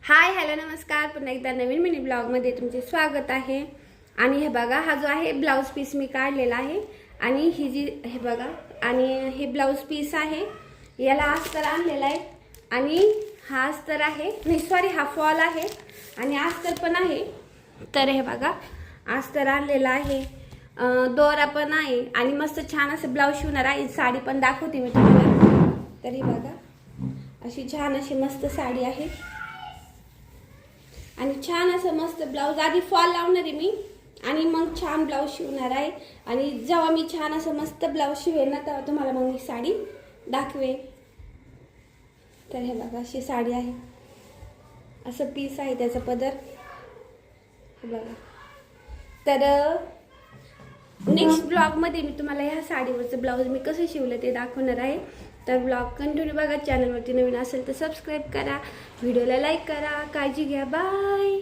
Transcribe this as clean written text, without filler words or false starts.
Hi hello नमस्कार, पुन्हा एकदा नवीन मिनी ब्लॉगमध्ये तुमचे स्वागत आहे। आणि हे बघा, हा जो आहे ब्लाउज पीस मी काढलेला आहे आणि ही जी हे बघा, आणि हे ब्लाउज पीस आहे, याला अस्तर आणलेला आहे आणि हा अस्तर आहे, नाही सॉरी हा फॉल आहे आणि अस्तर पण आहे। तर हे बघा, अस्तर आणलेला आहे, दोरा पण आहे आणि मस्त छान असं ब्लाउज शिवणार आहे। साडी पण दाखवते मी तुम्हाला। तर हे बघा, अशी छान अशी मस्त साडी आहे आणि छान असं मस्त ब्लाउज आधी फॉल लावणार आहे मी आणि मग छान ब्लाउज शिवणार आहे। आणि जेव्हा मी छान असं मस्त ब्लाउज शिवेल ना, तेव्हा तुम्हाला मग मी साडी दाखवेन। तर हे बघा, अशी साडी आहे, असं पीस आहे त्याचा पदर बघा। तर नेक्स्ट ब्लॉग मध्ये मी तुम्हाला ह्या साडीवरचं ब्लाउज मी कसं शिवलं ते दाखवणार आहे। तर ब्लॉग कंटिन्यू बघा। चॅनलवरती नवीन असेल तर सबस्क्राईब करा, व्हिडिओला लाईक करा, काळजी घ्या, बाय।